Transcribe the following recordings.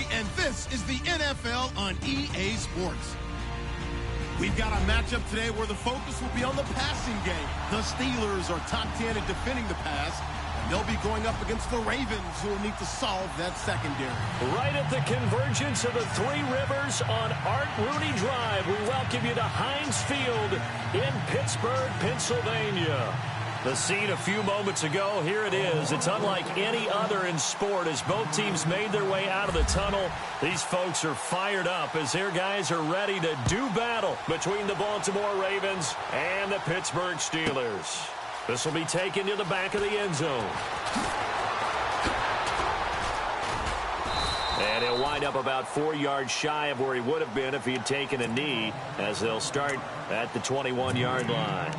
Riley, and this is the NFL on EA Sports. We've got a matchup today where the focus will be on the passing game. The Steelers are top 10 at defending the pass, and they'll be going up against the Ravens, who will need to solve that secondary. Right at the convergence of the Three Rivers on Art Rooney Drive, we welcome you to Heinz Field in Pittsburgh, Pennsylvania. The scene a few moments ago, here it is. It's unlike any other in sport as both teams made their way out of the tunnel. These folks are fired up as their guys are ready to do battle between the Baltimore Ravens and the Pittsburgh Steelers. This will be taken to the back of the end zone. And he'll wind up about 4 yards shy of where he would have been if he had taken a knee, as they'll start at the 21-yard line.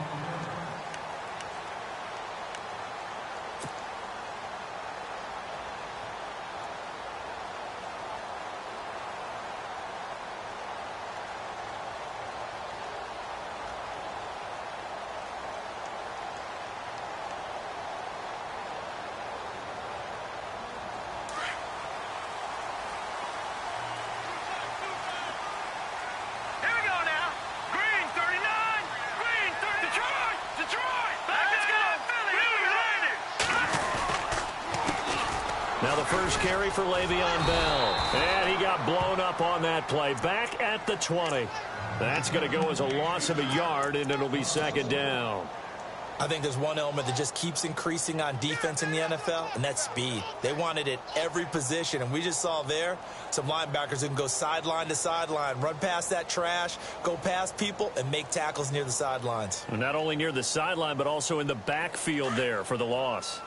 Now the first carry for Le'Veon Bell. And he got blown up on that play. Back at the 20. That's going to go as a loss of a yard, and it'll be second down. I think there's one element that just keeps increasing on defense in the NFL, and that's speed. They want it at every position, and we just saw there some linebackers who can go sideline to sideline, run past that trash, go past people, and make tackles near the sidelines. Not only near the sideline, but also in the backfield there for the loss.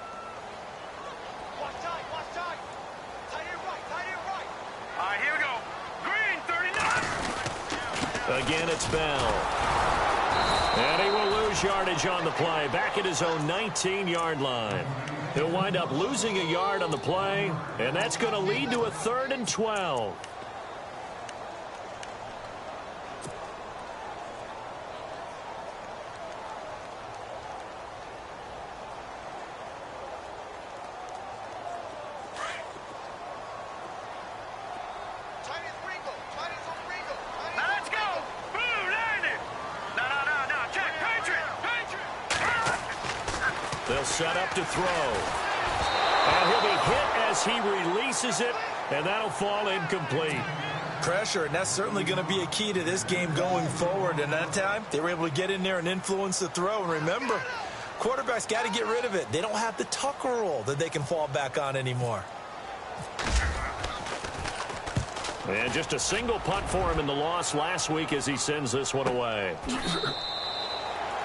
Again, it's Bell. And he will lose yardage on the play. Back at his own 19-yard line. He'll wind up losing a yard on the play, and that's going to lead to a 3rd and 12. They'll set up to throw. And he'll be hit as he releases it, and that'll fall incomplete. Pressure, and that's certainly going to be a key to this game going forward. And that time, they were able to get in there and influence the throw. And remember, quarterbacks got to get rid of it. They don't have the Tucker rule that they can fall back on anymore. And just a single punt for him in the loss last week as he sends this one away.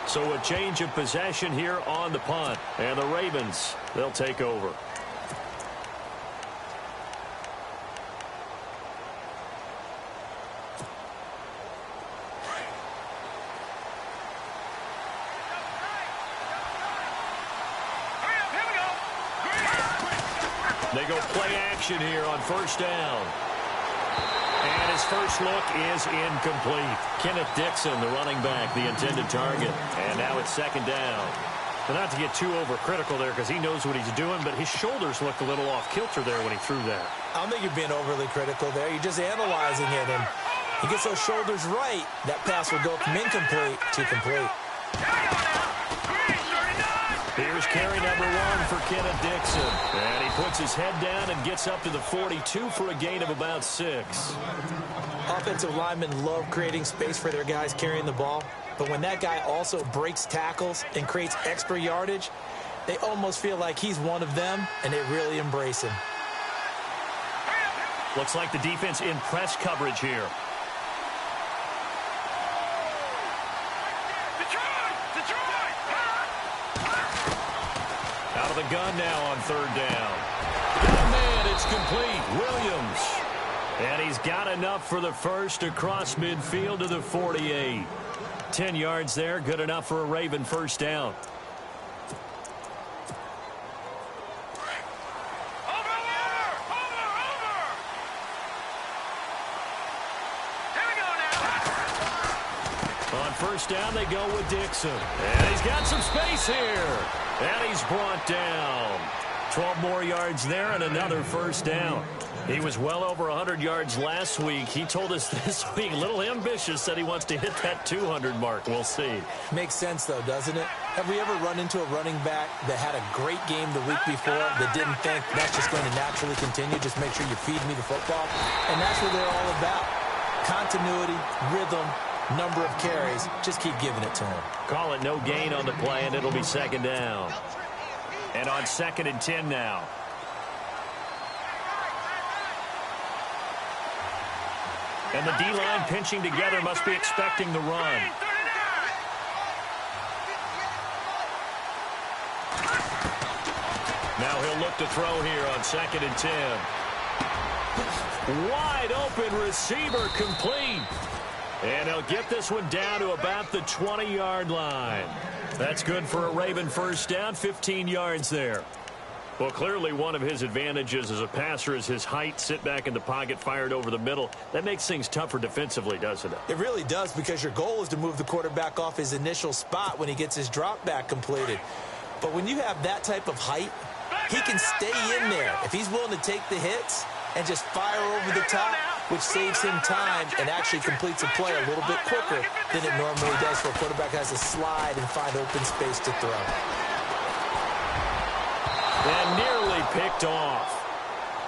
So a change of possession here on the punt. And the Ravens, they'll take over. They go play action here on first down. And his first look is incomplete. Kenneth Dixon, the running back, the intended target. And now it's second down. But not to get too overcritical there because he knows what he's doing, but his shoulders looked a little off kilter there when he threw that. I don't think you're being overly critical there. You're just analyzing it, and he gets those shoulders right. That pass will go from incomplete to complete. Here's carry number 1 for Kenneth Dixon. And he puts his head down and gets up to the 42 for a gain of about 6. Offensive linemen love creating space for their guys carrying the ball. But when that guy also breaks tackles and creates extra yardage, they almost feel like he's one of them, and they really embrace him. Looks like the defense in press coverage here. Out of the gun now on third down. Got a man, it's complete. Williams. And he's got enough for the first across midfield to the 48. 10 yards there, good enough for a Raven first down. On first down, they go with Dixon. And he's got some space here. And he's brought down. 12 more yards there and another first down. He was well over 100 yards last week. He told us this week, a little ambitious, said he wants to hit that 200 mark. We'll see. Makes sense, though, doesn't it? Have we ever run into a running back that had a great game the week before that didn't think that's just going to naturally continue? Just make sure you feed me the football. And that's what they're all about. Continuity, rhythm, number of carries. Just keep giving it to him. Call it no gain on the play, and it'll be second down. And on 2nd and 10 now. And the D-line pinching together, must be expecting the run. Now he'll look to throw here on 2nd and 10. Wide open receiver, complete. And he'll get this one down to about the 20-yard line. That's good for a Raven first down, 15 yards there. Well, clearly one of his advantages as a passer is his height. Sit back in the pocket, fired over the middle. That makes things tougher defensively, doesn't it? It really does, because your goal is to move the quarterback off his initial spot when he gets his drop back completed. But when you have that type of height, he can stay in there if he's willing to take the hits and just fire over the top, which saves him time and actually completes a play a little bit quicker than it normally does for a quarterback has to slide and find open space to throw. And nearly picked off.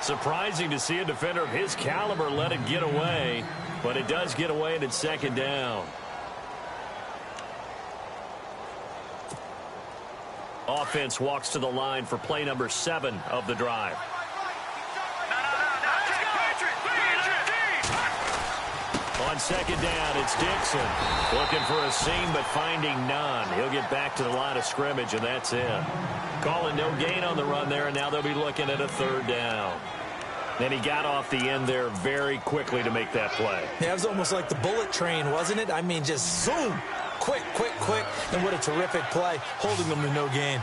Surprising to see a defender of his caliber let it get away, but it does get away and it's second down. Offense walks to the line for play number 7 of the drive. On second down, it's Dixon. Looking for a seam, but finding none. He'll get back to the line of scrimmage, and that's it. Calling no gain on the run there, and now they'll be looking at a third down. And he got off the end there very quickly to make that play. Yeah, it was almost like the bullet train, wasn't it? I mean, just zoom. Quick, quick, quick. And what a terrific play, holding them to no gain.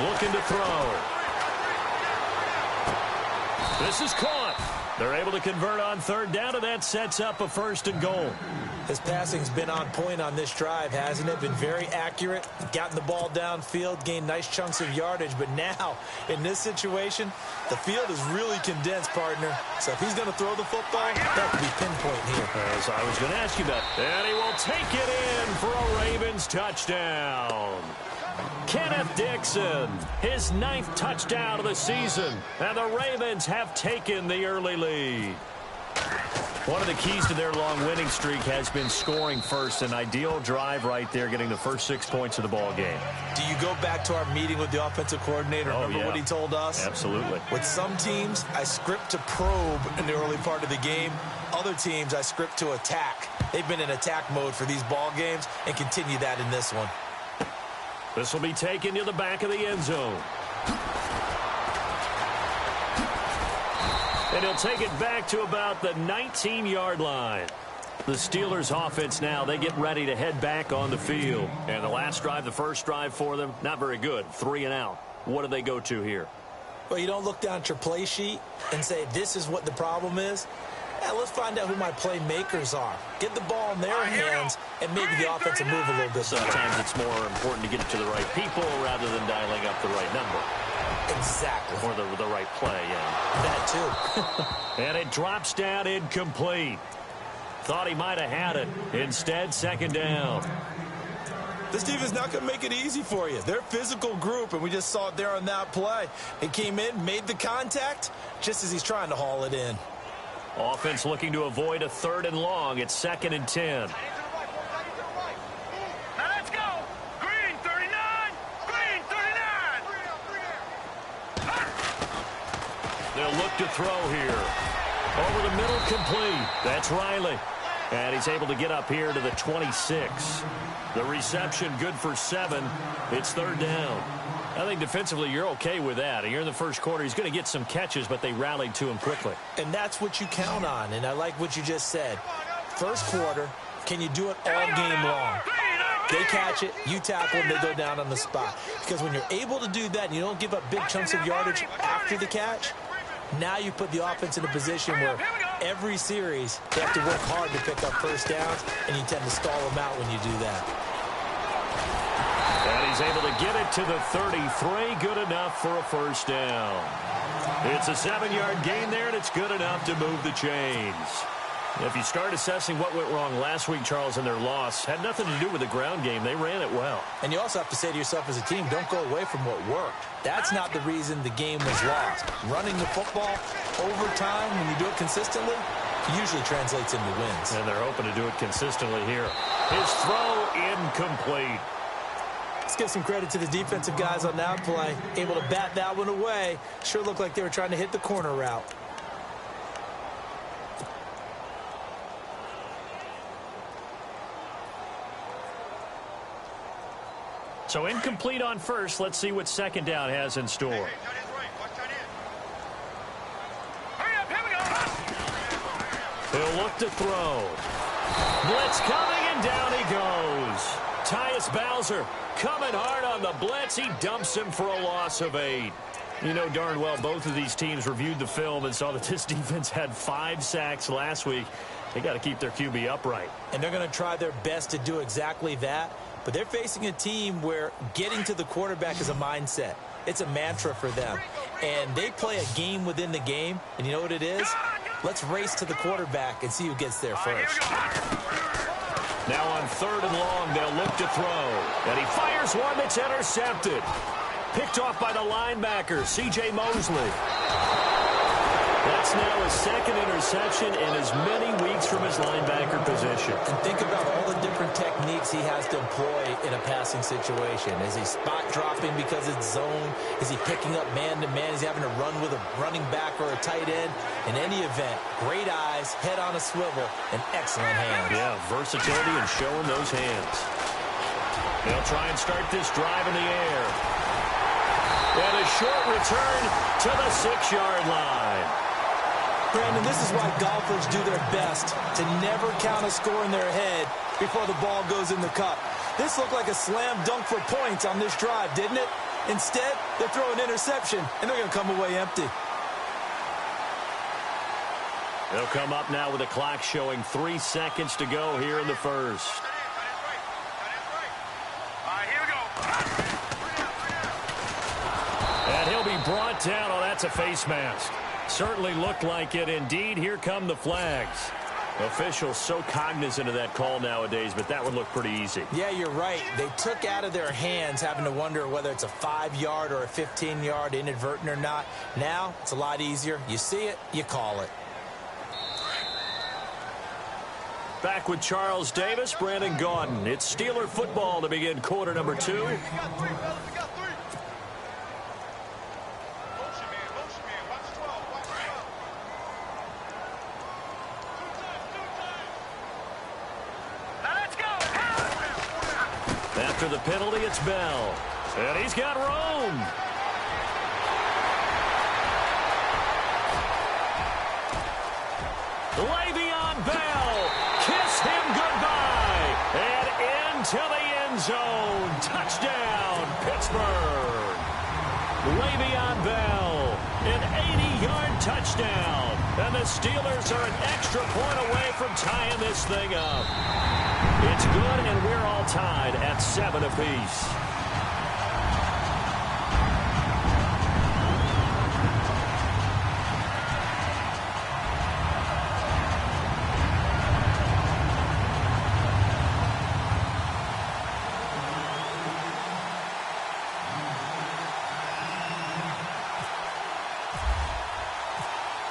Looking to throw. This is caught. They're able to convert on third down, and that sets up a 1st and goal. His passing's been on point on this drive, hasn't it? Been very accurate, gotten the ball downfield, gained nice chunks of yardage. But now, in this situation, the field is really condensed, partner. So if he's going to throw the football, that could be pinpoint here. As I was going to ask you about. And he will take it in for a Ravens touchdown. Kenneth Dixon, his 9th touchdown of the season, and the Ravens have taken the early lead. One of the keys to their long winning streak has been scoring first. An ideal drive right there, getting the first 6 points of the ball game. Do you go back to our meeting with the offensive coordinator? Remember what he told us? Absolutely. With some teams, I script to probe in the early part of the game. Other teams, I script to attack. They've been in attack mode for these ball games and continue that in this one. This will be taken to the back of the end zone. And he'll take it back to about the 19-yard line. The Steelers offense now, they get ready to head back on the field. And the last drive, the first drive for them, not very good. 3 and out. What do they go to here? Well, you don't look down at your play sheet and say, this is what the problem is. Yeah, let's find out who my playmakers are. Get the ball in their hands and maybe the offense will move a little bit. Sometimes it's more important to get it to the right people rather than dialing up the right number. Exactly. Or the right play, yeah. That too. And it drops down incomplete. Thought he might have had it. Instead, second down. This team is not going to make it easy for you. They're a physical group, and we just saw it there on that play. He came in, made the contact, just as he's trying to haul it in. Offense looking to avoid a 3rd and long. It's 2nd and 10. Now let's go. Green 39. Green 39. They'll look to throw here. Over the middle, complete. That's Riley. And he's able to get up here to the 26. The reception good for 7. It's 3rd down. I think defensively you're okay with that. You're in the first quarter. He's going to get some catches, but they rallied to him quickly. And that's what you count on, and I like what you just said. First quarter, can you do it all game long? They catch it, you tackle them, they go down on the spot. Because when you're able to do that and you don't give up big chunks of yardage after the catch, now you put the offense in a position where every series they have to work hard to pick up first downs, and you tend to stall them out when you do that. And he's able to get it to the 33. Good enough for a first down. It's a 7-yard gain there, and it's good enough to move the chains. If you start assessing what went wrong last week, Charles, in their loss, had nothing to do with the ground game. They ran it well. And you also have to say to yourself as a team, don't go away from what worked. That's not the reason the game was lost. Running the football over time, when you do it consistently, usually translates into wins. And they're hoping to do it consistently here. His throw incomplete. Let's give some credit to the defensive guys on that play. Able to bat that one away. Sure looked like they were trying to hit the corner route. So incomplete on first. Let's see what second down has in store. He'll look to throw. Blitz coming, and down he goes. Tyus Bowser coming hard on the blitz. He dumps him for a loss of 8. You know darn well both of these teams reviewed the film and saw that this defense had 5 sacks last week. They got to keep their QB upright. And they're going to try their best to do exactly that. But they're facing a team where getting to the quarterback is a mindset. It's a mantra for them. And they play a game within the game. And you know what it is? Let's race to the quarterback and see who gets there first. Now on 3rd and long, they'll look to throw. And he fires one that's intercepted. Picked off by the linebacker, C.J. Mosley. That's now his 2nd interception in as many weeks from his linebacker position. And think about all the different techniques he has to employ in a passing situation. Is he spot dropping because it's zone? Is he picking up man-to-man? Is he having to run with a running back or a tight end? In any event, great eyes, head on a swivel, and excellent hands. Yeah, versatility and showing those hands. They'll try and start this drive in the air. And a short return to the 6-yard line. Brandon, this is why golfers do their best to never count a score in their head before the ball goes in the cup. This looked like a slam dunk for points on this drive, didn't it? Instead, they throw an interception, and they're going to come away empty. They'll come up now with a clock showing 3 seconds to go here in the first. And he'll be brought down. Oh, that's a face mask. Certainly looked like it. Indeed, here come the flags. Officials so cognizant of that call nowadays, but that would look pretty easy. Yeah, you're right. They took out of their hands having to wonder whether it's a 5-yard or a 15-yard inadvertent or not. Now, it's a lot easier. You see it, you call it. Back with Charles Davis, Brandon Gaudin. It's Steeler football to begin quarter number 2. After the penalty, it's Bell. And he's got room. Le'Veon Bell. Kiss him goodbye. And into the end zone. Touchdown, Pittsburgh. Le'Veon Bell. An 80-yard touchdown. And the Steelers are an extra point away from tying this thing up. It's good, and we're all tied at 7 apiece.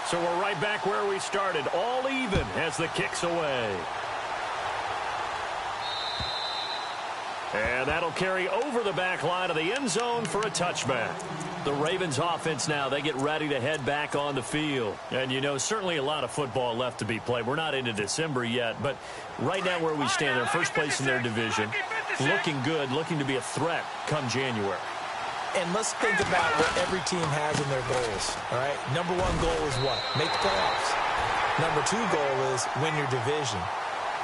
So we're right back where we started, all even as the kick's away. And that'll carry over the back line of the end zone for a touchback. The Ravens offense now, they get ready to head back on the field. And, you know, certainly a lot of football left to be played. We're not into December yet, but right now where we stand, they're first place in their division. Looking good, looking to be a threat come January. And let's think about what every team has in their goals, all right? Number 1 goal is what? Make the playoffs. Number 2 goal is win your division.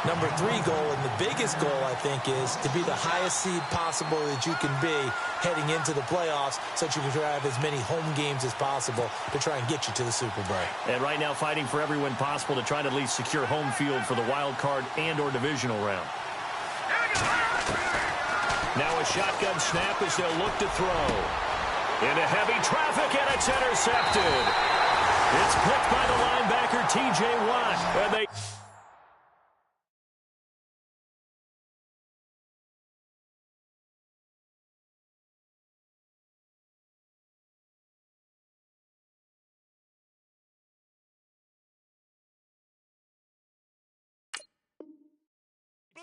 Number 3 goal, and the biggest goal, I think, is to be the highest seed possible that you can be heading into the playoffs so that you can have as many home games as possible to try and get you to the Super Bowl. And right now fighting for every win possible to try to at least secure home field for the wild card and or divisional round. Now a shotgun snap as they'll look to throw. Into heavy traffic, and it's intercepted. It's picked by the linebacker, T.J. Watt. And they...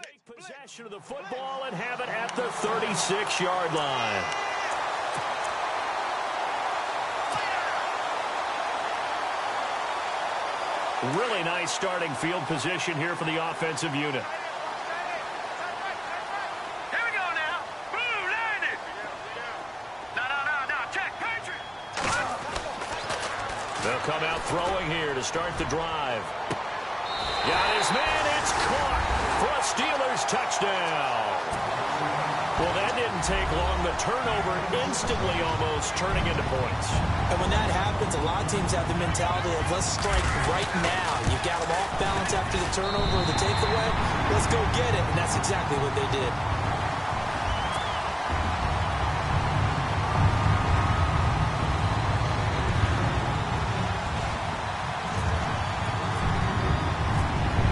take possession of the football and have it at the 36-yard line. Really nice starting field position here for the offensive unit. Here we go now. Blue, landed. No. Check, Patriot. They'll come out throwing here to start the drive. Got his man. It's caught for a Steelers touchdown. Well, that didn't take long. The turnover instantly almost turning into points. And when that happens, a lot of teams have the mentality of let's strike right now. You've got them off balance after the turnover or the takeaway. Let's go get it. And that's exactly what they did.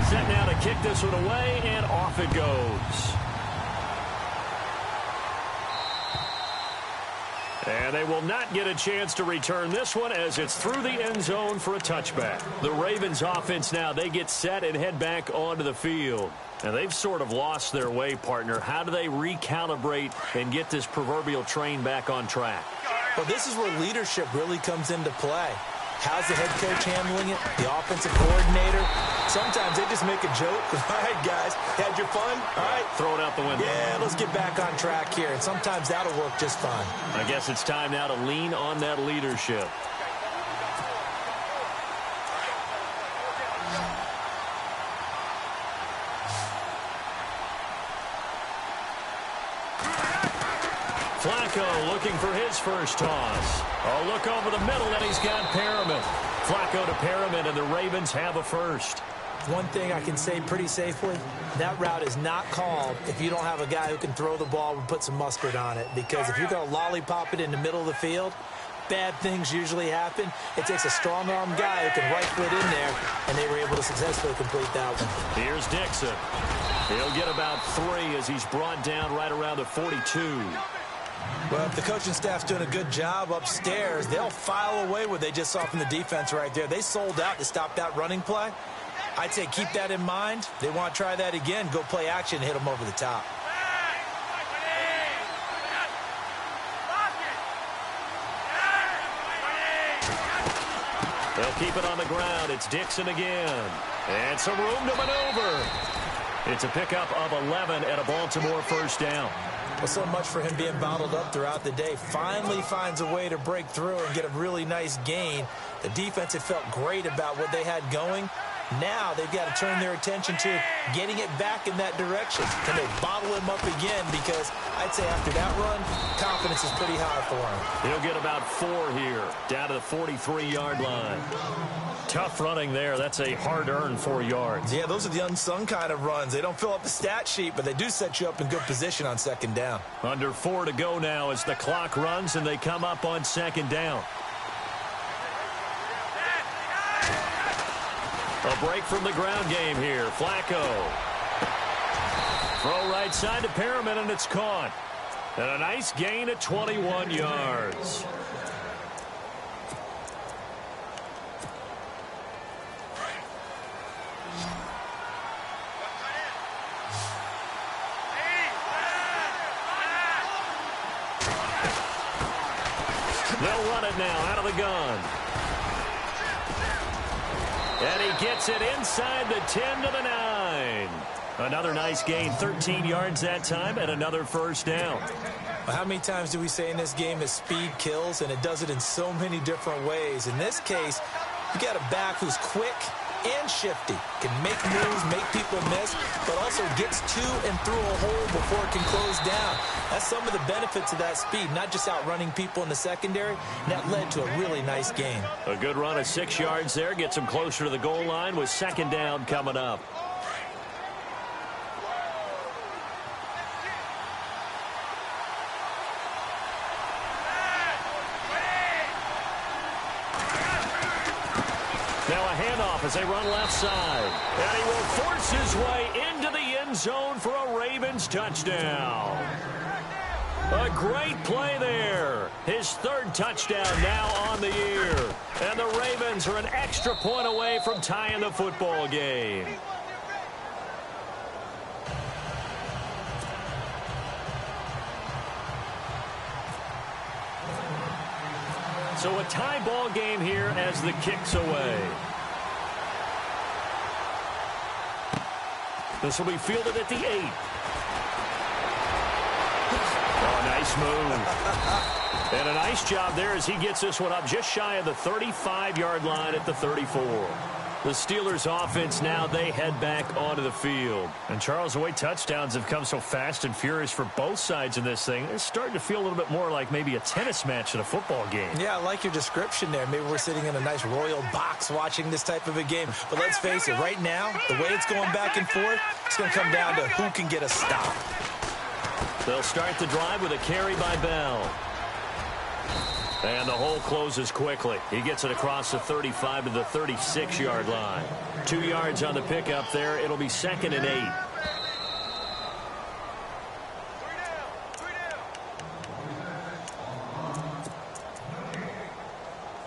Set now to kick this one away, and off it goes. And they will not get a chance to return this one as it's through the end zone for a touchback. The Ravens offense now, they get set and head back onto the field. And they've sort of lost their way, partner. How do they recalibrate and get this proverbial train back on track? Well, this is where leadership really comes into play. How's the head coach handling it? The offensive coordinator? Sometimes they just make a joke. All right, guys, had your fun? All right. Throw it out the window. Yeah, let's get back on track here. And sometimes that'll work just fine. I guess it's time now to lean on that leadership. Flacco looking for his first toss. A look over the middle, and he's got Perriman. Flacco to Perriman, and the Ravens have a first. One thing I can say pretty safely, that route is not called if you don't have a guy who can throw the ball and put some mustard on it. Because if you're going to lollipop it in the middle of the field, bad things usually happen. It takes a strong-arm guy who can right foot in there, and they were able to successfully complete that one. Here's Dixon. He'll get about 3 as he's brought down right around the 42. Well, if the coaching staff's doing a good job upstairs, they'll file away what they just saw from the defense right there. They sold out to stop that running play. I'd say keep that in mind. They want to try that again. Go play action and hit them over the top. They'll keep it on the ground. It's Dixon again. And some room to maneuver. It's a pickup of 11 and a Baltimore first down. Well, so much for him being bottled up throughout the day. Finally finds a way to break through and get a really nice gain. The defense had felt great about what they had going. Now they've got to turn their attention to getting it back in that direction. Can they bottle him up again? Because I'd say after that run, confidence is pretty high for him. He'll get about 4 here, down to the 43-yard line. Tough running there. That's a hard-earned 4 yards. Yeah, those are the unsung kind of runs. They don't fill up the stat sheet, but they do set you up in good position on second down. Under 4 to go now as the clock runs and they come up on second down. A break from the ground game here. Flacco. Throw right side to Perriman, and it's caught. And a nice gain at 21 yards. They'll run it now out of the gun. And he gets it inside the 10 to the 9. Another nice gain, 13 yards that time, and another first down. Well, how many times do we say in this game that speed kills, and it does it in so many different ways? In this case, you got a back who's quick and shifty, can make moves, make people miss, but also gets to and through a hole before it can close down. That's some of the benefits of that speed, not just outrunning people in the secondary, and that led to a really nice gain. A good run of 6 yards there, gets him closer to the goal line with second down coming up. off as they run left side. And he will force his way into the end zone for a Ravens touchdown. A great play there. His third touchdown now on the year. And the Ravens are an extra point away from tying the football game. So a tie ball game here as the kick's away. This will be fielded at the 8. Oh, nice move. And a nice job there as he gets this one up just shy of the 35-yard line at the 34. The Steelers offense now, they head back onto the field. And Charles, the way touchdowns have come so fast and furious for both sides in this thing, it's starting to feel a little bit more like maybe a tennis match than a football game. Yeah, I like your description there. Maybe we're sitting in a nice royal box watching this type of a game. But let's face it, right now, the way it's going back and forth, it's going to come down to who can get a stop. They'll start the drive with a carry by Bell. And the hole closes quickly. He gets it across the 35 to the 36-yard line. 2 yards on the pickup there. It'll be 2nd and 8.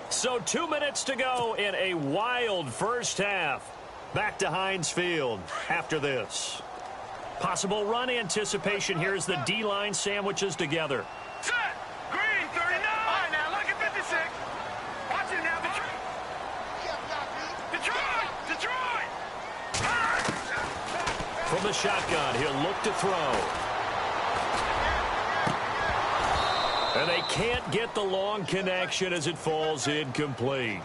So 2 minutes to go in a wild first half. Back to Heinz Field after this. Possible run anticipation here as the D-line sandwiches together. Set. Green, 39. All right, now look at 56. Watch it now, Detroit. From the shotgun, he'll look to throw. And they can't get the long connection as it falls incomplete.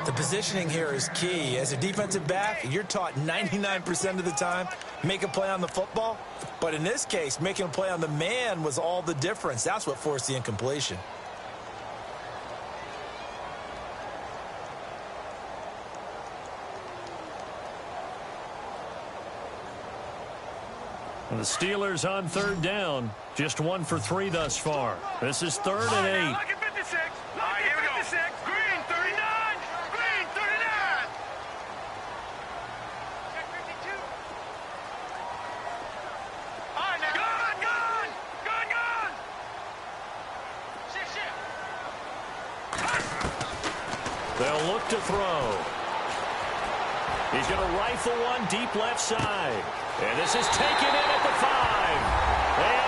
The positioning here is key. As a defensive back, you're taught 99% of the time, make a play on the football. But in this case, making a play on the man was all the difference. That's what forced the incompletion. And the Steelers on 3rd down. Just 1 for 3 thus far. This is 3rd and 8. Look at 56. All right, here we go. 56. Green, 39. Green, 39. Check 52. All right, now. Gun. Shit. They'll look to throw. He's going to rifle one deep left side. And this is taken in at the 5. And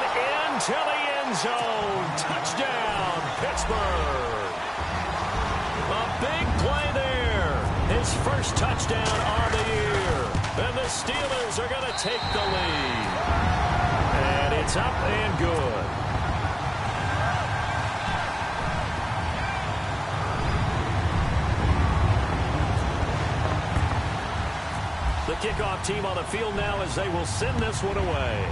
into the end zone. Touchdown, Pittsburgh. A big play there. His first touchdown on the year. And the Steelers are going to take the lead. And it's up and good. The kickoff team on the field now as they will send this one away.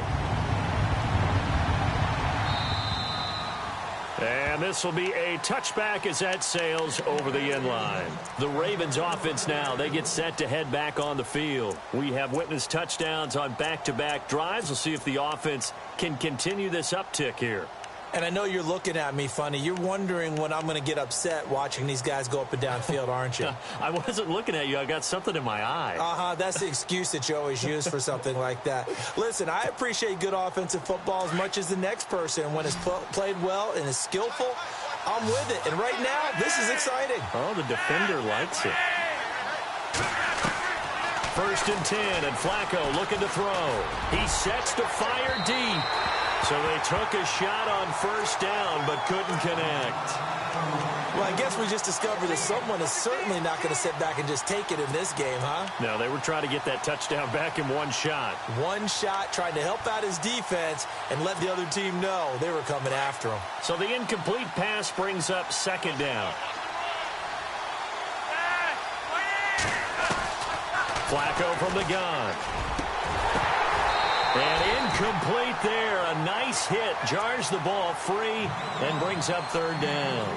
And this will be a touchback as that sails over the end line. The Ravens offense now, they get set to head back on the field. We have witnessed touchdowns on back-to-back drives. We'll see if the offense can continue this uptick here. And I know you're looking at me funny. You're wondering when I'm going to get upset watching these guys go up and down field, aren't you? I wasn't looking at you. I got something in my eye. That's the excuse that you always use for something like that. Listen, I appreciate good offensive football as much as the next person. When it's played well and is skillful, I'm with it. And right now, this is exciting. Oh, the defender likes it. 1st and 10, and Flacco looking to throw. He sets to fire deep. So they took a shot on 1st down, but couldn't connect. Well, I guess we just discovered that someone is certainly not going to sit back and just take it in this game, huh? No, they were trying to get that touchdown back in one shot. One shot, trying to help out his defense and let the other team know they were coming after him. So the incomplete pass brings up 2nd down. Flacco from the gun. And incomplete there. A nice hit. Jars the ball free and brings up 3rd down.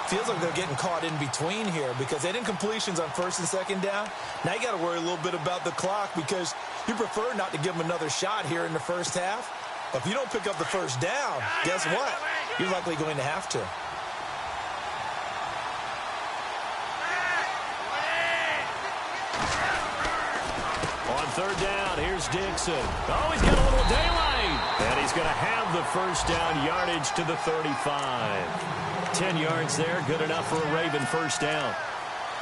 Feels like they're getting caught in between here because they had incompletions on 1st and 2nd down. Now you got to worry a little bit about the clock because you prefer not to give them another shot here in the first half. But if you don't pick up the 1st down, guess what? You're likely going to have to. third down. Here's Dixon. Oh, he's got a little daylight. And he's going to have the first down yardage to the 35. 10 yards there, good enough for a Raven first down.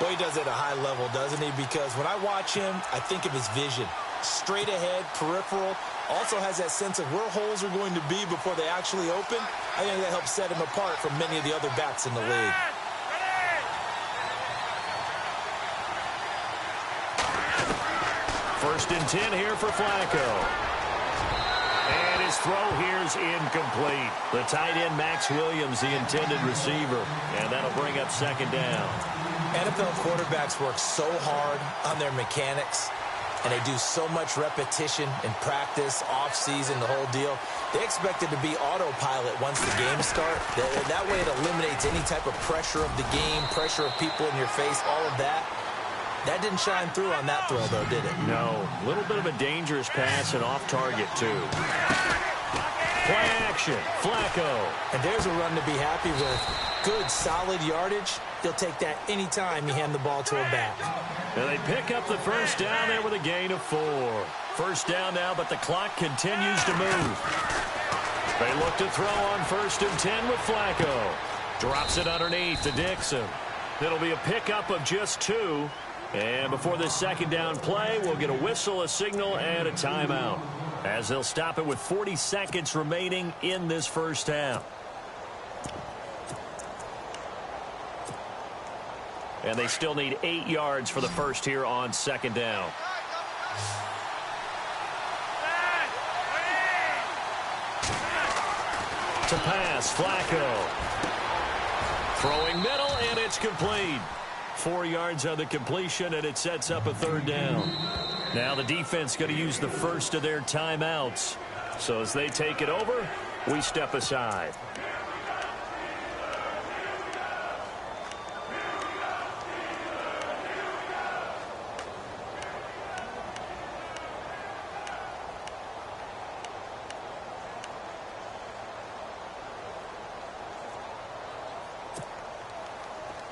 Well, he does it at a high level, doesn't he? Because when I watch him, I think of his vision. Straight ahead, peripheral. Also has that sense of where holes are going to be before they actually open. I think that helps set him apart from many of the other backs in the league. First and 10 here for Flacco. And his throw here's incomplete. The tight end, Max Williams, the intended receiver. And that'll bring up second down. NFL quarterbacks work so hard on their mechanics, and they do so much repetition in practice, off-season, the whole deal. They expect it to be autopilot once the game starts. That way it eliminates any type of pressure of the game, pressure of people in your face, all of that. That didn't shine through on that throw, though, did it? No. A little bit of a dangerous pass and off target, too. Play action. Flacco. And there's a run to be happy with. Good, solid yardage. He'll take that anytime you hand the ball to a back. And they pick up the first down there with a gain of 4. First down now, but the clock continues to move. They look to throw on first and 10 with Flacco. Drops it underneath to Dixon. It'll be a pickup of just 2. And before this second down play, we'll get a whistle, a signal, and a timeout, as they'll stop it with 40 seconds remaining in this first half. And they still need 8 yards for the first here on second down. To pass, Flacco. Throwing middle, and it's complete. 4 yards on the completion, and it sets up a third down. Now the defense going to use the first of their timeouts. So as they take it over, we step aside.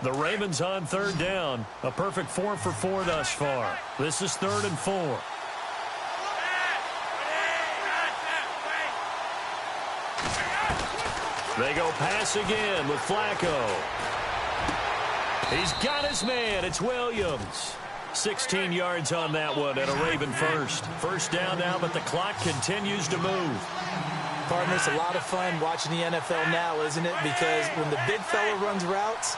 The Ravens on third down. A perfect 4 for 4 thus far. This is 3rd and 4. They go pass again with Flacco. He's got his man. It's Williams. 16 yards on that one and a Raven first. First down now, but the clock continues to move. Partner, it's a lot of fun watching the NFL now, isn't it? Because when the big fella runs routes,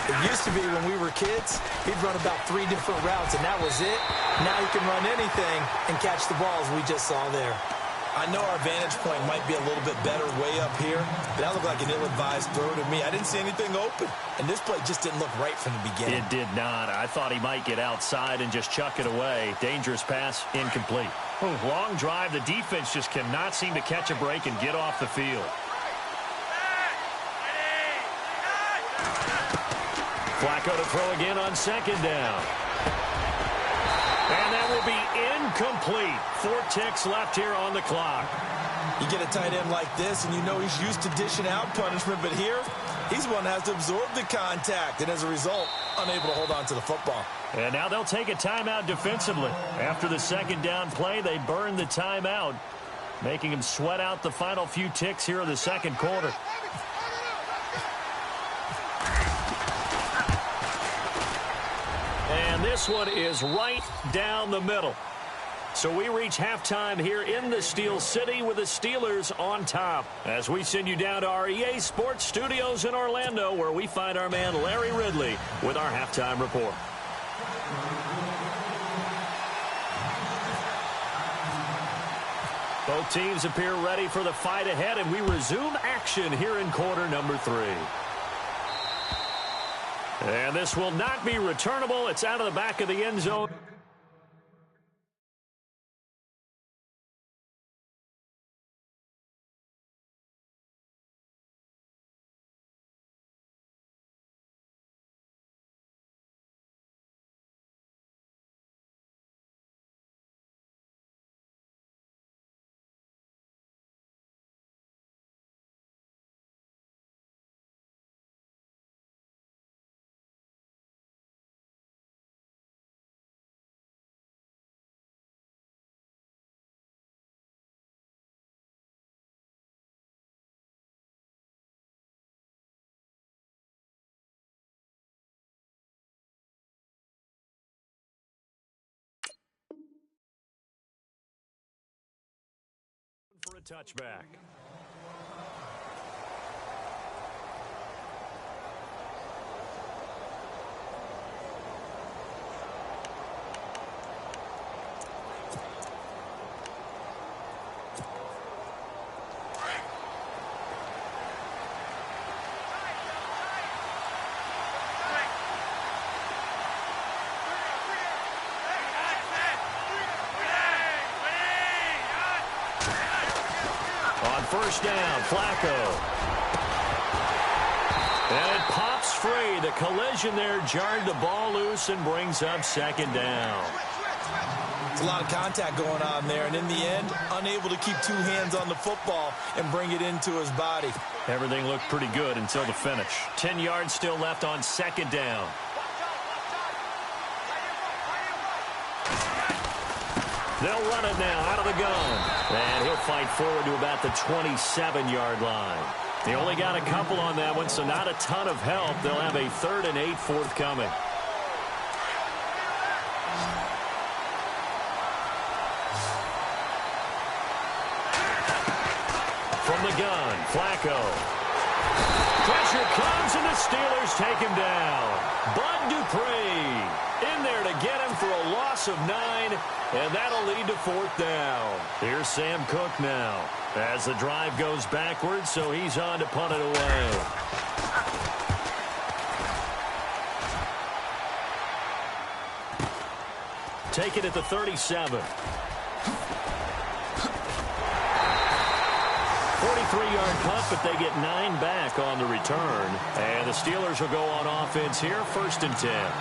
it used to be when we were kids, he'd run about 3 different routes, and that was it. Now he can run anything and catch the balls we just saw there. I know our vantage point might be a little bit better way up here, but that looked like an ill-advised throw to me. I didn't see anything open, and this play just didn't look right from the beginning. It did not. I thought he might get outside and just chuck it away. Dangerous pass, incomplete. Long drive. The defense just cannot seem to catch a break and get off the field. Flacco to throw again on second down. And that will be incomplete. 4 ticks left here on the clock. You get a tight end like this, and you know he's used to dishing out punishment, but here, he's one that has to absorb the contact, and as a result, unable to hold on to the football. And now they'll take a timeout defensively. After the second down play, they burn the timeout, making him sweat out the final few ticks here in the second quarter. And this one is right down the middle. So we reach halftime here in the Steel City with the Steelers on top, as we send you down to our EA Sports Studios in Orlando, where we find our man Larry Ridley with our halftime report. Both teams appear ready for the fight ahead, and we resume action here in quarter number 3. And this will not be returnable. It's out of the back of the end zone. touchback. First down, Flacco. And it pops free. The collision there jarred the ball loose and brings up second down. It's a lot of contact going on there, and in the end, unable to keep two hands on the football and bring it into his body. Everything looked pretty good until the finish. 10 yards still left on second down. They'll run it now out of the gun. And he'll fight forward to about the 27-yard line. They only got a couple on that one, so not a ton of help. They'll have a 3rd and 8 forthcoming. From the gun, Flacco. Pressure comes, and the Steelers take him down. Bud Dupree in there to get him for a loss of 9, and that'll lead to 4th down. Here's Sam Cook now as the drive goes backwards, so he's on to punt it away. Take it at the 37. 43-yard punt, but they get 9 back on the return. And the Steelers will go on offense here, 1st and 10.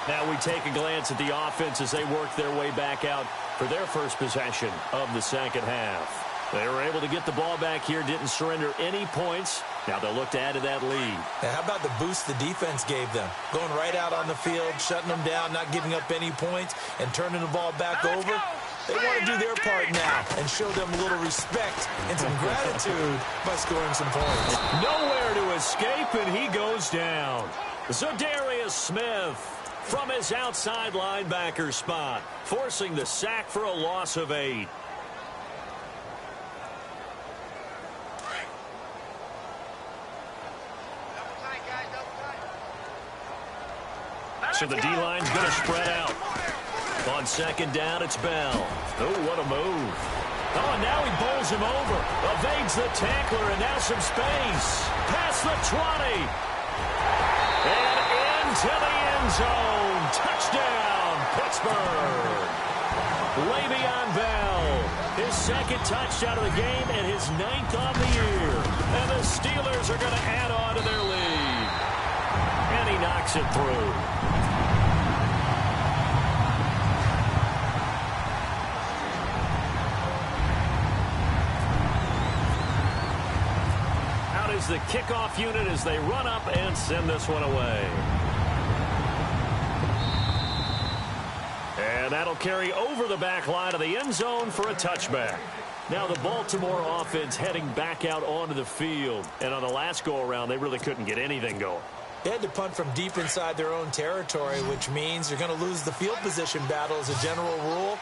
Now we take a glance at the offense as they work their way back out for their first possession of the second half. They were able to get the ball back here, didn't surrender any points. Now they'll look to add to that lead. Now, how about the boost the defense gave them? Going right out on the field, shutting them down, not giving up any points, and turning the ball back over. They want to do their part now and show them a little respect and some gratitude by scoring some points. Nowhere to escape, and he goes down. Za'Darius Smith from his outside linebacker spot, forcing the sack for a loss of 8. So the D-line's going to spread out. On second down, it's Bell. Oh, what a move. Oh, and now he bowls him over. Evades the tackler, and now some space. Past the 20. And into the end zone. Touchdown, Pittsburgh. Le'Veon Bell. His second touchdown of the game and his 9th on the year. And the Steelers are going to add on to their lead. And he knocks it through. Is the kickoff unit as they run up and send this one away. And that'll carry over the back line of the end zone for a touchback. Now the Baltimore offense heading back out onto the field. And on the last go-around, they really couldn't get anything going. They had to punt from deep inside their own territory, which means you're going to lose the field position battle as a general rule.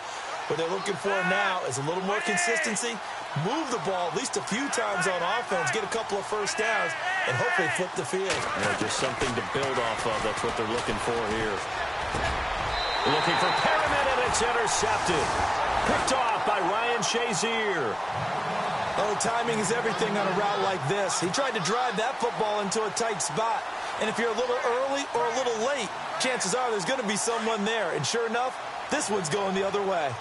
What they're looking for now is a little more consistency, move the ball at least a few times on offense, get a couple of first downs, and hopefully flip the field. Yeah, just something to build off of. That's what they're looking for here. Looking for Perriman, and it's intercepted. Picked off by Ryan Shazier. Oh, timing is everything on a route like this. He tried to drive that football into a tight spot. And if you're a little early or a little late, chances are there's going to be someone there. And sure enough, this one's going the other way.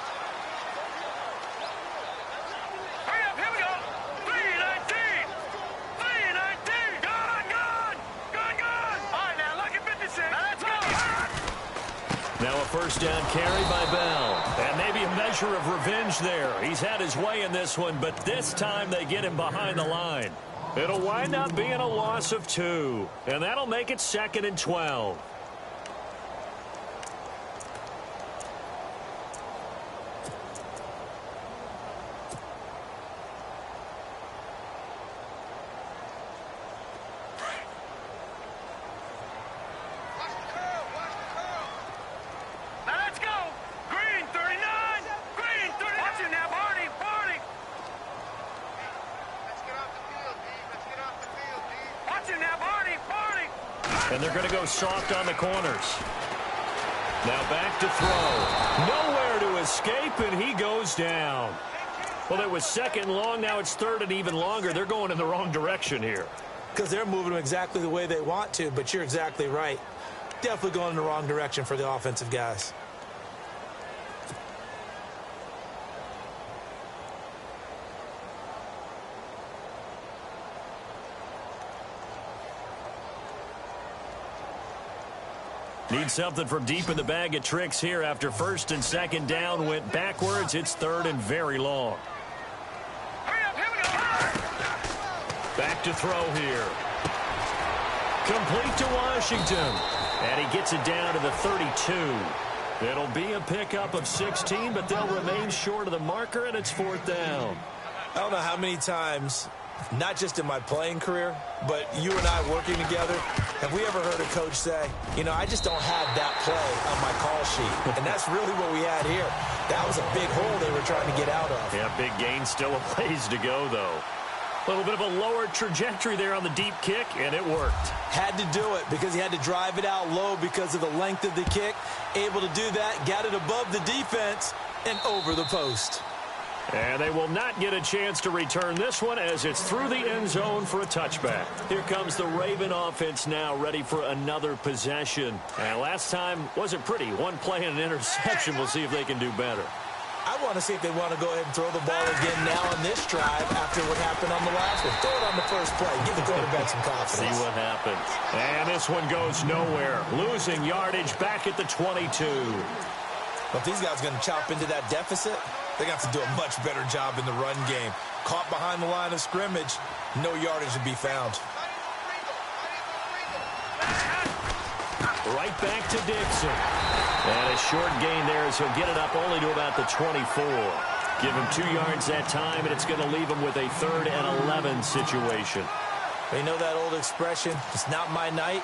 Now a first down carry by Bell. And maybe a measure of revenge there. He's had his way in this one, but this time they get him behind the line. It'll wind up being a loss of 2. And that'll make it 2nd and 12. And they're going to go soft on the corners. Now back to throw. Nowhere to escape, and he goes down. Well, it was second and long. Now it's third and even longer. They're going in the wrong direction here. Because they're moving them exactly the way they want to, but you're exactly right. Definitely going in the wrong direction for the offensive guys. Need something from deep in the bag of tricks here after first and second down went backwards. It's third and very long. Back to throw here. Complete to Washington. And he gets it down to the 32. It'll be a pickup of 16, but they'll remain short of the marker, and it's fourth down. I don't know how many times, not just in my playing career, but you and I working together, have we ever heard a coach say, you know, I just don't have that play on my call sheet. And that's really what we had here. That was a big hole they were trying to get out of. Yeah, big gain, still a ways to go, though. A little bit of a lower trajectory there on the deep kick, and it worked. Had to do it because he had to drive it out low because of the length of the kick. Able to do that, got it above the defense, and over the post. And they will not get a chance to return this one as it's through the end zone for a touchback. Here comes the Raven offense now, ready for another possession. And last time wasn't pretty. One play and an interception. We'll see if they can do better. I want to see if they want to go ahead and throw the ball again now on this drive after what happened on the last one. Throw it on the first play. Give the quarterback some confidence. See what happens. And this one goes nowhere. Losing yardage back at the 22. But if these guys are going to chop into that deficit, they got to do a much better job in the run game. Caught behind the line of scrimmage, no yardage to be found. Right back to Dixon. And a short gain there as he'll get it up only to about the 24. Give him 2 yards that time, and it's going to leave him with a 3rd and 11 situation. You know that old expression, it's not my night?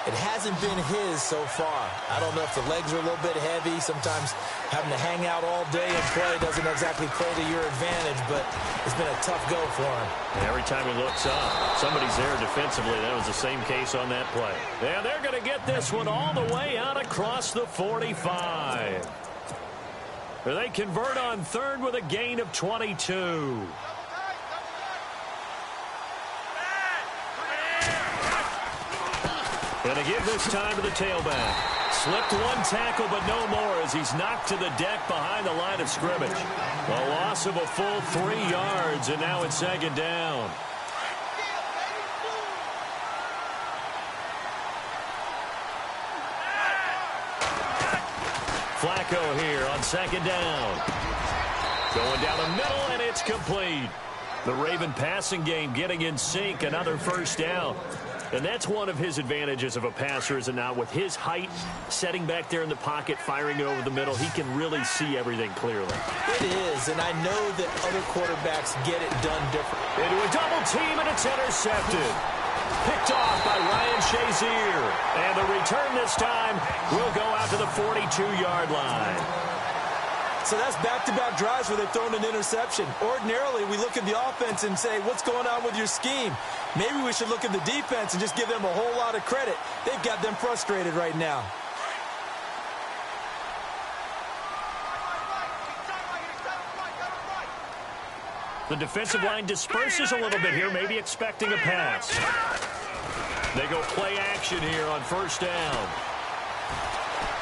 It hasn't been his so far. I don't know if the legs are a little bit heavy. Sometimes having to hang out all day and play doesn't exactly play to your advantage, but it's been a tough go for him. Every time he looks up, somebody's there defensively. That was the same case on that play. And they're going to get this one all the way out across the 45. They convert on 3rd with a gain of 22. And they give this time to the tailback. Slipped one tackle, but no more as he's knocked to the deck behind the line of scrimmage. A loss of a full 3 yards, and now it's 2nd down. Flacco here on 2nd down. Going down the middle, and it's complete. The Raven passing game getting in sync, another first down. And that's one of his advantages of a passer, is it not? With his height, setting back there in the pocket, firing it over the middle, he can really see everything clearly. It is, and I know that other quarterbacks get it done different. Into a double team, and it's intercepted. Picked off by Ryan Shazier. And the return this time will go out to the 42-yard line. So that's back-to-back drives where they've thrown an interception. Ordinarily, we look at the offense and say, what's going on with your scheme? Maybe we should look at the defense and just give them a whole lot of credit. They've got them frustrated right now. The defensive line disperses a little bit here, maybe expecting a pass. They go play action here on 1st down.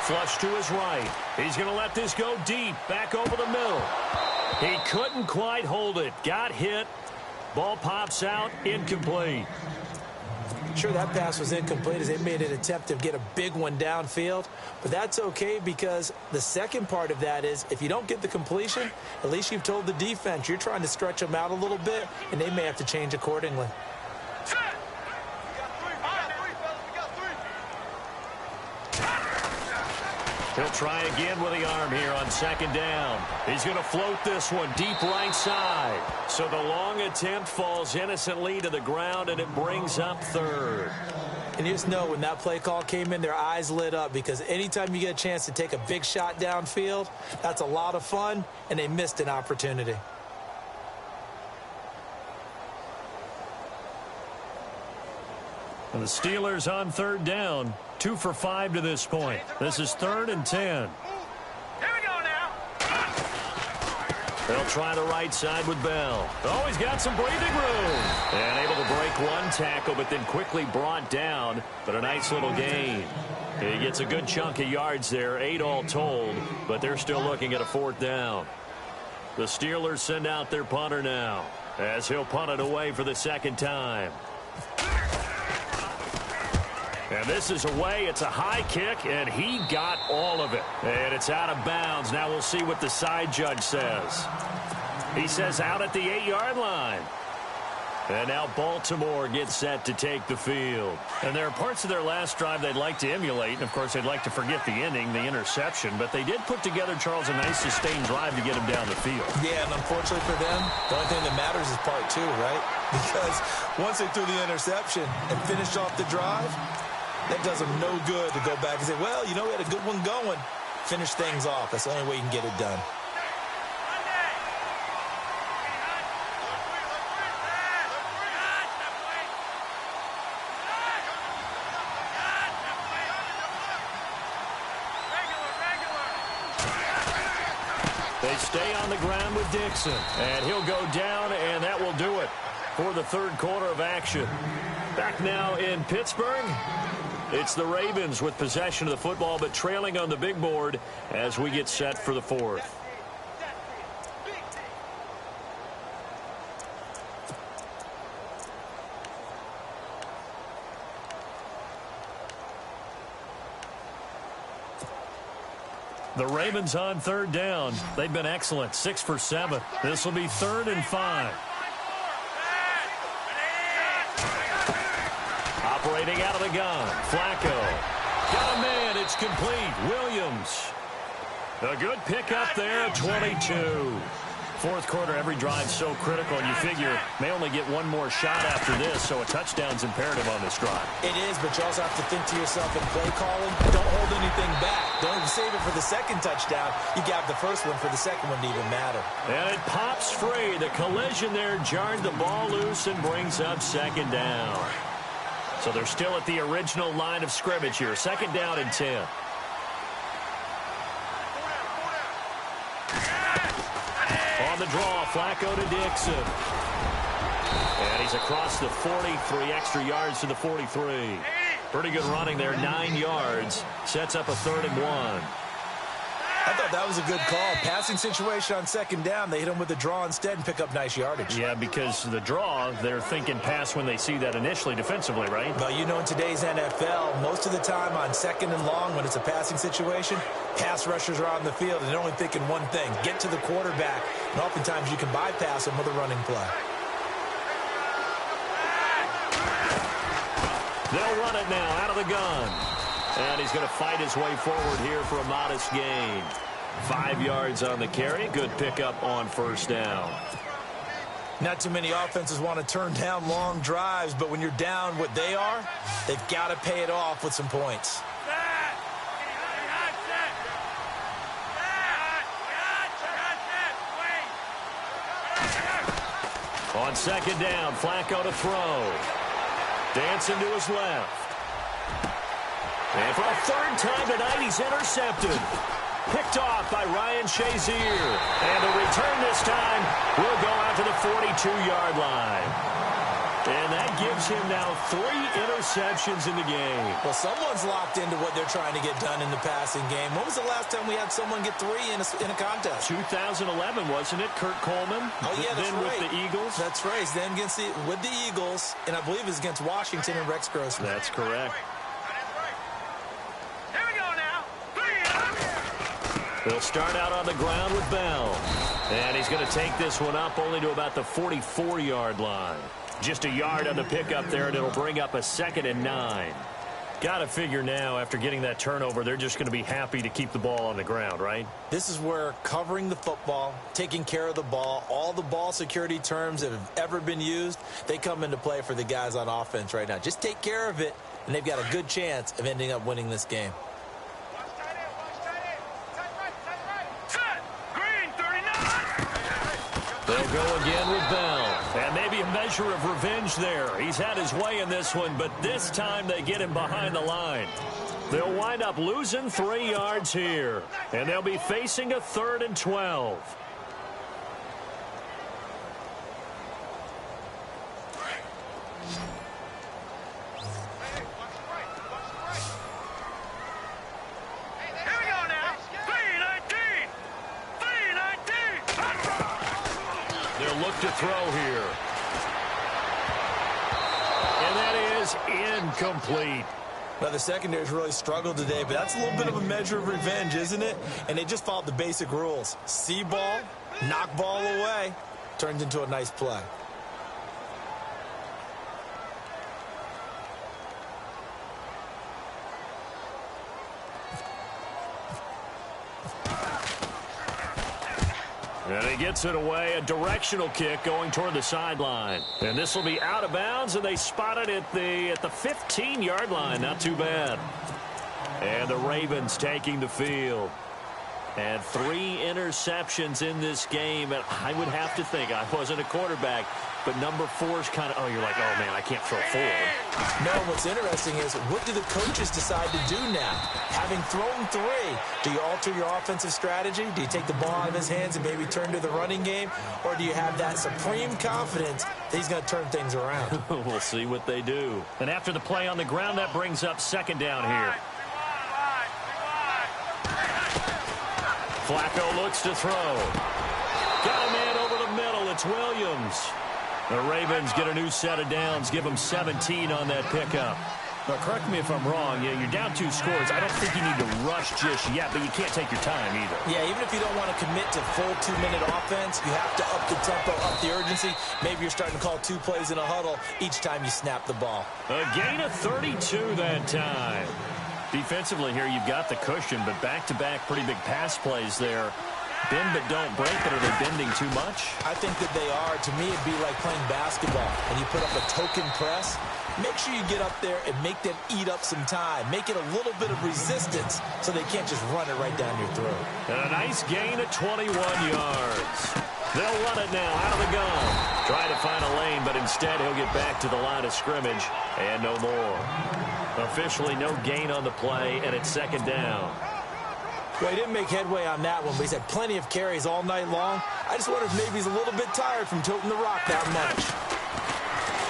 Flush to his right. He's going to let this go deep, back over the middle. He couldn't quite hold it. Got hit. Ball pops out, incomplete. Sure, that pass was incomplete as they made an attempt to get a big one downfield. But that's okay because the second part of that is if you don't get the completion, at least you've told the defense you're trying to stretch them out a little bit, and they may have to change accordingly. He'll try again with the arm here on 2nd down. He's going to float this one deep right side. So the long attempt falls innocently to the ground, and it brings up 3rd. And you just know when that play call came in, their eyes lit up because anytime you get a chance to take a big shot downfield, that's a lot of fun, and they missed an opportunity. And the Steelers on third down. 2 for 5 to this point. This is 3rd and 10. Here we go now. They'll try the right side with Bell. Oh, he's got some breathing room. And able to break one tackle, but then quickly brought down. But a nice little gain. He gets a good chunk of yards there, 8 all told, but they're still looking at a 4th down. The Steelers send out their punter now, as he'll punt it away for the 2nd time. And this is away. It's a high kick, and he got all of it. And it's out of bounds. Now we'll see what the side judge says. He says out at the 8-yard line. And now Baltimore gets set to take the field. And there are parts of their last drive they'd like to emulate. And, of course, they'd like to forget the ending, the interception. But they did put together, Charles, a nice sustained drive to get him down the field. Yeah, and unfortunately for them, the only thing that matters is part 2, right? Because once they threw the interception and finished off the drive, that does them no good to go back and say, well, you know, we had a good one going. Finish things off. That's the only way you can get it done. They stay on the ground with Dixon. And he'll go down, and that will do it for the 3rd quarter of action. Back now in Pittsburgh. It's the Ravens with possession of the football, but trailing on the big board as we get set for the 4th. The Ravens on 3rd down. They've been excellent, 6 for 7. This will be 3rd and 5. Operating out of the gun, Flacco. Got a man, it's complete. Williams. A good pickup there, 22. 4th quarter, every drive so critical, and you figure may only get one more shot after this, so a touchdown's imperative on this drive. It is, but you also have to think to yourself in play calling, don't hold anything back. Don't even save it for the 2nd touchdown. You got the 1st one for the 2nd one to even matter. And it pops free. The collision there jarred the ball loose and brings up 2nd down. So they're still at the original line of scrimmage here. 2nd down and 10. On the draw, Flacco to Dixon. And he's across the 43 extra yards to the 43. Pretty good running there, 9 yards. Sets up a 3rd and 1. I thought that was a good call. Passing situation on 2nd down. They hit him with a draw instead and pick up nice yardage. Yeah, because the draw, they're thinking pass when they see that initially defensively, right? Well, you know, in today's NFL, most of the time on 2nd and long, when it's a passing situation, pass rushers are on the field and they're only thinking one thing, get to the quarterback. And oftentimes you can bypass them with a running play. They'll run it now out of the gun. And he's going to fight his way forward here for a modest gain. 5 yards on the carry. Good pickup on 1st down. Not too many offenses want to turn down long drives, but when you're down what they are, they've got to pay it off with some points. On 2nd down, Flacco to throw. Dancing to his left. And for a 3rd time tonight, he's intercepted. Picked off by Ryan Shazier. And the return this time will go out to the 42-yard line. And that gives him now 3 interceptions in the game. Well, someone's locked into what they're trying to get done in the passing game. When was the last time we had someone get 3 in a contest? 2011, wasn't it? Kurt Coleman. Oh, yeah, that's then right. with the Eagles. That's right. Then with the Eagles, and I believe it's against Washington and Rex Grossman. That's correct. They'll start out on the ground with Bell. And he's going to take this one up only to about the 44-yard line. Just a yard on the pickup there, and it'll bring up a 2nd and 9. Got to figure now, after getting that turnover, they're just going to be happy to keep the ball on the ground, right? This is where covering the football, taking care of the ball, all the ball security terms that have ever been used, they come into play for the guys on offense right now. Just take care of it, and they've got a good chance of ending up winning this game. They'll go again with Bell. And maybe a measure of revenge there. He's had his way in this one, but this time they get him behind the line. They'll wind up losing 3 yards here, and they'll be facing a 3rd and 12. Here we go now. 319. 319. They'll look to throw here. And that is incomplete. Now, the secondary's really struggled today, but that's a little bit of a measure of revenge, isn't it? And they just followed the basic rules. See ball, knock ball away, turns into a nice play. And he gets it away, a directional kick going toward the sideline. And this will be out of bounds, and they spot it at the 15-yard line. Not too bad. And the Ravens taking the field. And 3 interceptions in this game. And I would have to think, I wasn't a quarterback, but number 4 is kind of, you're like, oh, man, I can't throw forward. No, what's interesting is, what do the coaches decide to do now? Having thrown 3, do you alter your offensive strategy? Do you take the ball out of his hands and maybe turn to the running game? Or do you have that supreme confidence that he's going to turn things around? We'll see what they do. And after the play on the ground, that brings up 2nd down here. Flacco looks to throw. Got a man over the middle. It's Williams. The Ravens get a new set of downs, give them 17 on that pickup. Now, correct me if I'm wrong. Yeah, you're down 2 scores. I don't think you need to rush just yet, but you can't take your time either. Yeah, even if you don't want to commit to full 2-minute offense, you have to up the tempo, up the urgency. Maybe you're starting to call 2 plays in a huddle each time you snap the ball. A gain of 32 that time. Defensively here, you've got the cushion, but back-to-back pretty big pass plays there. Bend but don't break, but are they bending too much? I think that they are. To me, it'd be like playing basketball, and you put up a token press. Make sure you get up there and make them eat up some time. Make it a little bit of resistance so they can't just run it right down your throat. And a nice gain of 21 yards. They'll run it now out of the gun. Try to find a lane, but instead he'll get back to the line of scrimmage and no more. Officially no gain on the play, and it's 2nd down. Well, he didn't make headway on that one, but he's had plenty of carries all night long. I just wonder if maybe he's a little bit tired from toting the rock that much.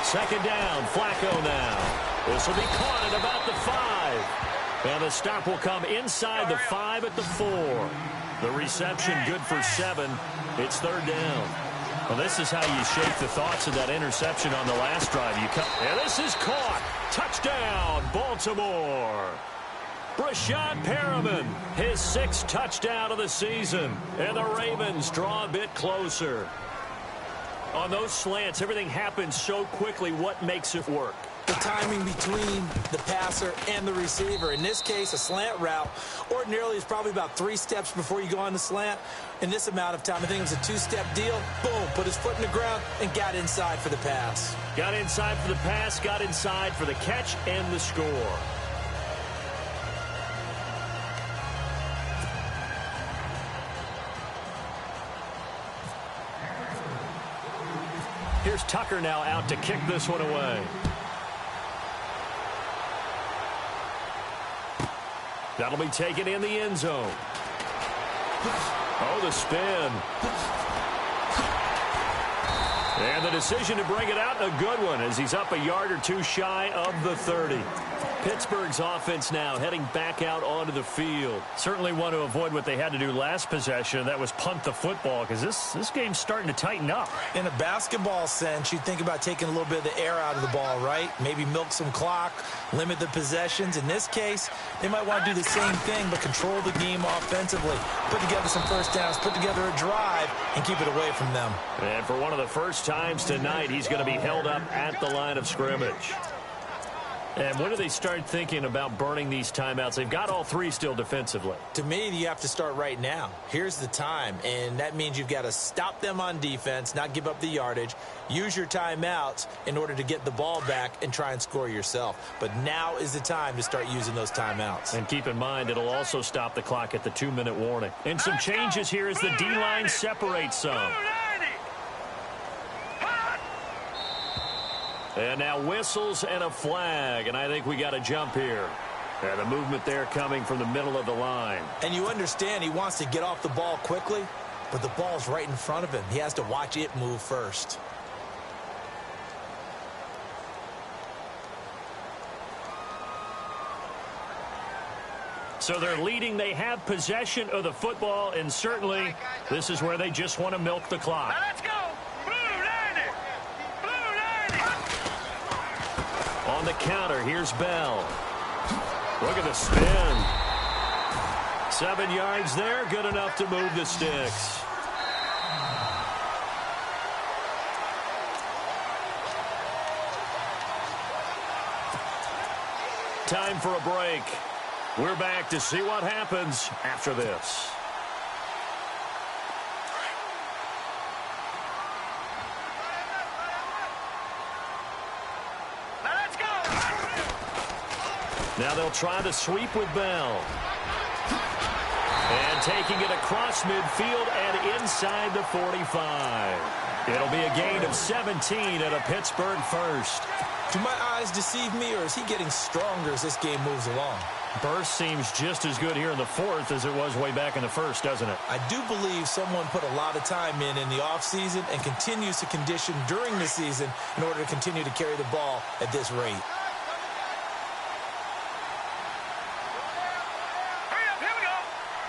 2nd down, Flacco now. This will be caught at about the 5. And the stop will come inside the 5 at the 4. The reception good for 7. It's 3rd down. Well, this is how you shake the thoughts of that interception on the last drive. And this is caught. Touchdown, Baltimore. Breshad Perriman, his 6th touchdown of the season. And the Ravens draw a bit closer. On those slants, everything happens so quickly. What makes it work? The timing between the passer and the receiver. In this case, a slant route ordinarily is probably about 3 steps before you go on the slant. In this amount of time, I think it was a 2-step deal. Boom, put his foot in the ground and got inside for the pass. Got inside for the pass, got inside for the catch and the score. Here's Tucker now out to kick this one away. That'll be taken in the end zone. Oh, the spin. And the decision to bring it out, a good one, as he's up a yard or 2 shy of the 30. Pittsburgh's offense now heading back out onto the field. Certainly want to avoid what they had to do last possession. That was punt the football, because this game's starting to tighten up. In a basketball sense, you think about taking a little bit of the air out of the ball, right? Maybe milk some clock, limit the possessions. In this case, they might want to do the same thing, but control the game offensively. Put together some first downs, put together a drive, and keep it away from them. And for one of the first times tonight, he's going to be held up at the line of scrimmage. And when do they start thinking about burning these timeouts? They've got all 3 still defensively. To me, you have to start right now. Here's the time, and that means you've got to stop them on defense, not give up the yardage, use your timeouts in order to get the ball back and try and score yourself. But now is the time to start using those timeouts. And keep in mind, it'll also stop the clock at the 2-minute warning. And some changes here as the D-line separates some. And now whistles and a flag, and I think we got a jump here. And the movement there coming from the middle of the line. And you understand he wants to get off the ball quickly, but the ball's right in front of him. He has to watch it move first. So they're leading. They have possession of the football, and certainly this is where they just want to milk the clock. Now let's go. Blue line it. Blue line it. On the counter, here's Bell. Look at the spin. 7 yards there, good enough to move the sticks. Time for a break. We're back to see what happens after this. Now let's go. Now they'll try the sweep with Bell. And taking it across midfield and inside the 45. It'll be a gain of 17 and a Pittsburgh first. Do my eyes deceive me, or is he getting stronger as this game moves along? Burst seems just as good here in the fourth as it was way back in the first, doesn't it? I do believe someone put a lot of time in the offseason and continues to condition during the season in order to continue to carry the ball at this rate. Hurry up, here we go.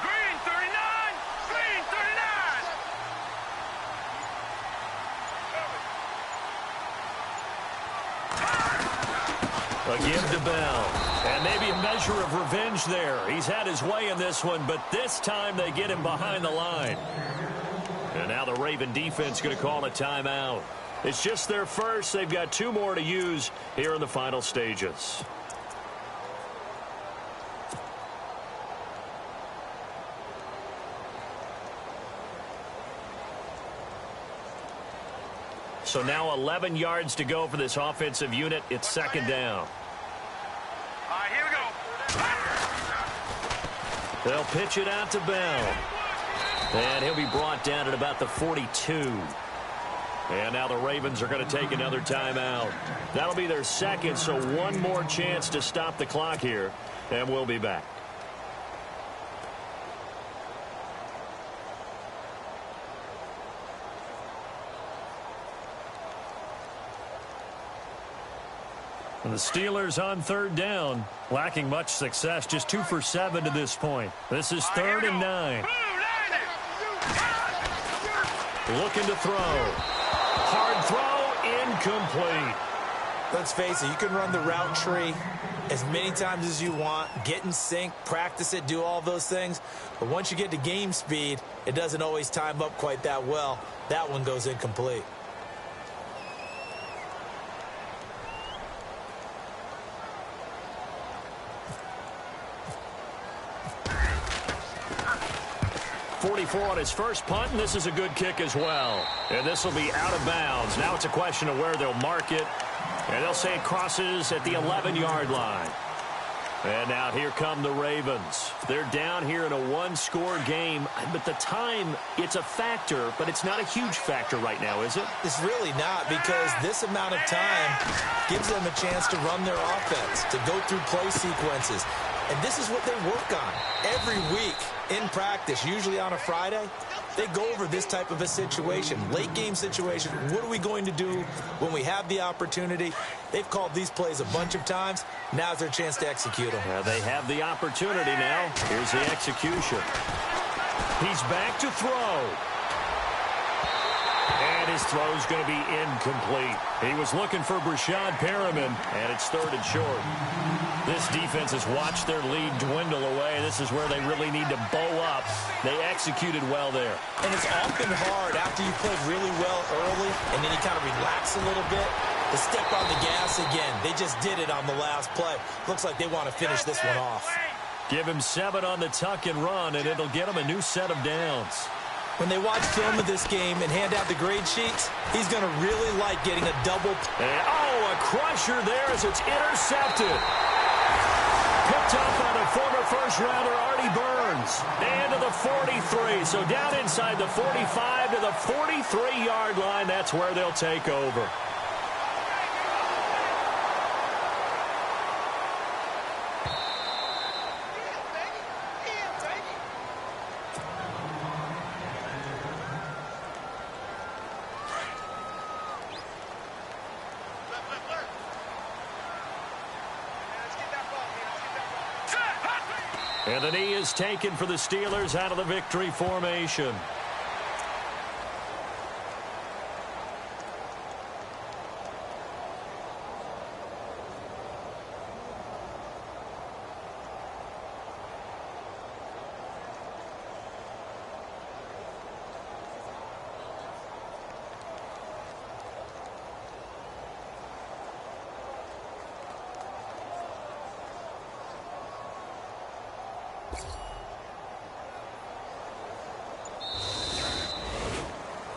Green 39. Green 39. A give to Bell. And maybe a measure of revenge there. He's had his way in this one, but this time they get him behind the line. And now the Raven defense going to call a timeout. It's just their first. They've got 2 more to use here in the final stages. So now 11 yards to go for this offensive unit. It's second down. All right, here we go. They'll pitch it out to Bell. And he'll be brought down at about the 42. And now the Ravens are going to take another timeout. That'll be their second, so one more chance to stop the clock here. And we'll be back. And the Steelers on third down, lacking much success, just 2 for 7 to this point. This is 3rd and 9. Looking to throw. Hard throw, incomplete. Let's face it, you can run the route tree as many times as you want, get in sync, practice it, do all those things. But once you get to game speed, it doesn't always time up quite that well. That one goes incomplete. On his first punt, and this is a good kick as well. And this will be out of bounds. Now it's a question of where they'll mark it. And they'll say it crosses at the 11-yard line. And now here come the Ravens. They're down here in a 1-score game. But the time, it's a factor, but it's not a huge factor right now, is it? It's really not, because this amount of time gives them a chance to run their offense, to go through play sequences. And this is what they work on every week in practice, usually on a Friday. They go over this type of a situation, late game situation. What are we going to do when we have the opportunity? They've called these plays a bunch of times. Now's their chance to execute them. They have the opportunity now. Here's the execution. He's back to throw. And his throw's going to be incomplete. He was looking for Brashad Perriman, and it's 3rd and short. This defense has watched their lead dwindle away. This is where they really need to bow up. They executed well there. And it's often hard after you played really well early and then you kind of relax a little bit to step on the gas again. They just did it on the last play. Looks like they want to finish this one off. Give him 7 on the tuck and run, and it'll get him a new set of downs. When they watch film of this game and hand out the grade sheets, he's going to really like getting a double. And, a crusher there as it's intercepted. Picked up by the former first-rounder Artie Burns. And to the 43. So down inside the 45 to the 43-yard line. That's where they'll take over. And the knee is taken for the Steelers out of the victory formation.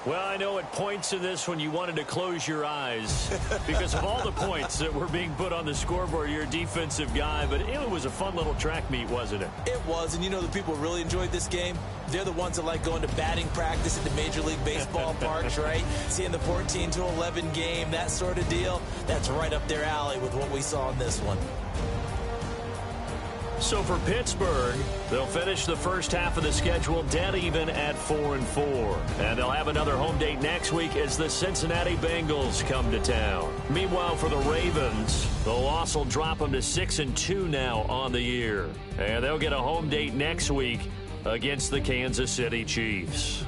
Well, I know at points in this when you wanted to close your eyes because of all the points that were being put on the scoreboard. You're a defensive guy, but it was a fun little track meet, wasn't it? It was, and you know the people who really enjoyed this game? They're the ones that like going to batting practice at the Major League Baseball parks, right? Seeing the 14-11 game, that sort of deal. That's right up their alley with what we saw in this one. So for Pittsburgh, they'll finish the first half of the schedule dead even at 4-4. And they'll have another home date next week as the Cincinnati Bengals come to town. Meanwhile, for the Ravens, the loss will drop them to 6-2 now on the year. And they'll get a home date next week against the Kansas City Chiefs.